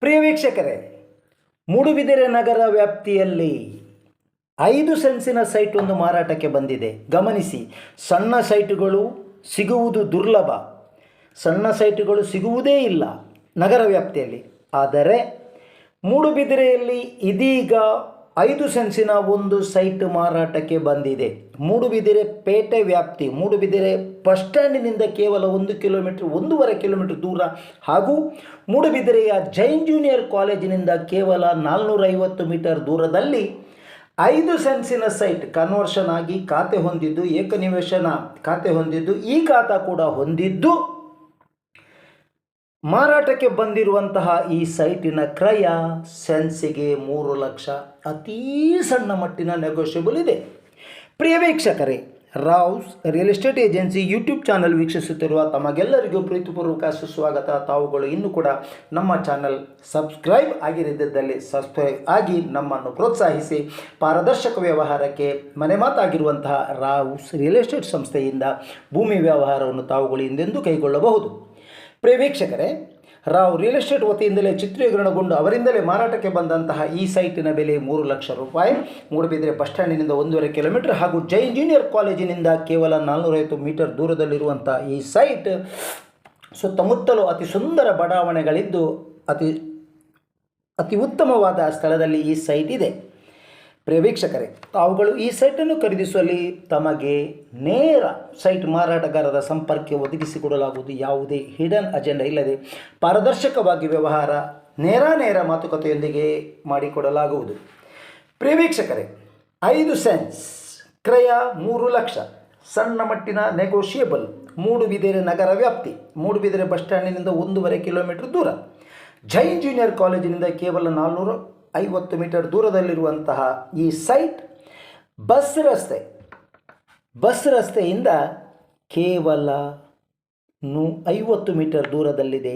ಪ್ರಿಯ ವೀಕ್ಷಕರೇ, ಮೂಡುಬಿದಿರೆ ನಗರ ವ್ಯಾಪ್ತಿಯಲ್ಲಿ 5 ಸೆನ್ಸಿನ ಸೈಟ್ ಒಂದು ಮಾರಾಟಕ್ಕೆ ಬಂದಿದೆ. ಗಮನಿಸಿ, ಸಣ್ಣ ಸೈಟುಗಳು ಸಿಗುವುದು ದುರ್ಲಭ, ಸಣ್ಣ ಸೈಟುಗಳು ಸಿಗುವುದೇ ಇಲ್ಲ ನಗರ ವ್ಯಾಪ್ತಿಯಲ್ಲಿ. ಆದರೆ ಮೂಡುಬಿದಿರೆಯಲ್ಲಿ ಇದೀಗ 5 ಸೆನ್ಸಿನ ಒಂದು ಸೈಟ್ ಮಾರಾಟಕ್ಕೆ ಬಂದಿದೆ. ಮೂಡುಬಿದಿರೆ ಪೇಟೆ ವ್ಯಾಪ್ತಿ, ಮೂಡುಬಿದಿರೆ ಬಸ್ ಸ್ಟ್ಯಾಂಡಿನಿಂದ ಕೇವಲ 1 ಕಿಲೋಮೀಟರ್ 1.5 ಕಿಲೋಮೀಟರ್ ದೂರ ಹಾಗೂ ಮೂಡುಬಿದಿರೆಯ ಜೈನ್ ಜೂನಿಯರ್ ಕಾಲೇಜಿನಿಂದ ಕೇವಲ 450 ಮೀಟರ್ ದೂರದಲ್ಲಿ 5 ಸೆನ್ಸಿನ ಸೈಟ್ ಕನ್ವರ್ಷನ್ ಆಗಿ ಖಾತೆ ಹೊಂದಿದ್ದು, ಏಕನಿವೇಶನ ಖಾತೆ ಹೊಂದಿದ್ದು, ಈ ಖಾತಾ ಕೂಡ ಹೊಂದಿದ್ದು ಮಾರಾಟಕ್ಕೆ ಬಂದಿರುವಂತಹ ಈ ಸೈಟಿನ ಕ್ರಯ ಸೆನ್ಸಿಗೆ 3 ಲಕ್ಷ. ಅತೀ ಸಣ್ಣ ಮಟ್ಟಿನ ನೆಗೋಷಿಯಬಲ್ ಇದೆ. ಪ್ರಿಯ ವೀಕ್ಷಕರೇ, Rao's real estate agency YouTube channel ವೀಕ್ಷಿಸುತ್ತಿರುವ ತಮಗೆಲ್ಲರಿಗೂ ಪ್ರೀತಿಪೂರ್ವಕ ಸುಸ್ವಾಗತ. ತಾವುಗಳು ಇನ್ನೂ ಕೂಡ ನಮ್ಮ ಚಾನಲ್ ಸಬ್ಸ್ಕ್ರೈಬ್ ಆಗಿರದಿದ್ದಲ್ಲಿ ಸಬ್ಸ್ಕ್ರೈಬ್ ಆಗಿ ನಮ್ಮನ್ನು ಪ್ರೋತ್ಸಾಹಿಸಿ. ಪಾರದರ್ಶಕ ವ್ಯವಹಾರಕ್ಕೆ ಮನೆ ಮಾತಾಗಿರುವಂತಹ ರಾವ್ಸ್ ರಿಯಲ್ ಎಸ್ಟೇಟ್ ಸಂಸ್ಥೆಯಿಂದ ಭೂಮಿ ವ್ಯವಹಾರವನ್ನು ತಾವುಗಳು ಹಿಂದೆಂದೂ ಕೈಗೊಳ್ಳಬಹುದು. ಪ್ರಿಯ ವೀಕ್ಷಕರೇ, ರಾವ್ ರಿಯಲ್ ಎಸ್ಟೇಟ್ ವತಿಯಿಂದಲೇ ಚಿತ್ರೀಕರಣಗೊಂಡು ಅವರಿಂದಲೇ ಮಾರಾಟಕ್ಕೆ ಬಂದಂತಹ ಈ ಸೈಟಿನ ಬೆಲೆ 3 ಲಕ್ಷ ರೂಪಾಯಿ. ಮೂಡುಬಿದಿರೆ ಬಸ್ ಸ್ಟ್ಯಾಂಡಿನಿಂದ 1.5 ಕಿಲೋಮೀಟರ್ ಹಾಗೂ ಜೈನ್ ಜೂನಿಯರ್ ಕಾಲೇಜಿನಿಂದ ಕೇವಲ 450 ಮೀಟರ್ ದೂರದಲ್ಲಿರುವಂಥ ಈ ಸೈಟ್ ಸುತ್ತಮುತ್ತಲೂ ಅತಿ ಸುಂದರ ಬಡಾವಣೆಗಳಿದ್ದು ಅತಿ ಉತ್ತಮವಾದ ಸ್ಥಳದಲ್ಲಿ ಈ ಸೈಟ್ ಇದೆ. ಪ್ರಿಯ ವೀಕ್ಷಕರೇ, ತಾವುಗಳು ಈ ಸೈಟನ್ನು ಖರೀದಿಸುವಲ್ಲಿ ತಮಗೆ ನೇರ ಸೈಟ್ ಮಾರಾಟಗಾರರ ಸಂಪರ್ಕ ಒದಗಿಸಿಕೊಡಲಾಗುವುದು. ಯಾವುದೇ ಹಿಡನ್ ಅಜೆಂಡಾ ಇಲ್ಲದೆ ಪಾರದರ್ಶಕವಾಗಿ ವ್ಯವಹಾರ ನೇರ ಮಾತುಕತೆಯೊಂದಿಗೆ ಮಾಡಿಕೊಡಲಾಗುವುದು. ಪ್ರಿಯ ವೀಕ್ಷಕರೇ, 5 ಸೆನ್ಸ್ ಕ್ರಯ 3 ಲಕ್ಷ, ಸಣ್ಣ ಮಟ್ಟಿನ ನೆಗೋಷಿಯೇಬಲ್, ಮೂಡುಬಿದಿರೆ ನಗರ ವ್ಯಾಪ್ತಿ, ಮೂಡುಬಿದಿರೆ ಬಸ್ ಸ್ಟ್ಯಾಂಡಿನಿಂದ 1.5 ಕಿಲೋಮೀಟರ್ ದೂರ, ಜೈನ್ ಜೂನಿಯರ್ ಕಾಲೇಜಿನಿಂದ ಕೇವಲ 450 ಮೀಟರ್ ದೂರದಲ್ಲಿರುವಂತಹ ಈ ಸೈಟ್ ಬಸ್ ರಸ್ತೆಯಿಂದ ಕೇವಲ 50 ಮೀಟರ್ ದೂರದಲ್ಲಿದೆ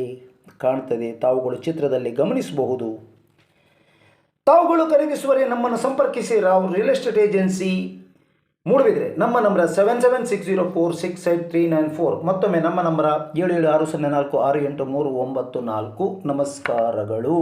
ಕಾಣ್ತದೆ. ತಾವುಗಳು ಚಿತ್ರದಲ್ಲಿ ಗಮನಿಸಬಹುದು. ತಾವುಗಳು ಖರೀದಿಸುವರೆ ನಮ್ಮನ್ನು ಸಂಪರ್ಕಿಸಿ. Rao real estate agency Moodbidri. ನಮ್ಮ ನಂಬರ್ 7760468394. ಮತ್ತೊಮ್ಮೆ ನಮ್ಮ ನಂಬರ್ 7760468394. ನಮಸ್ಕಾರಗಳು.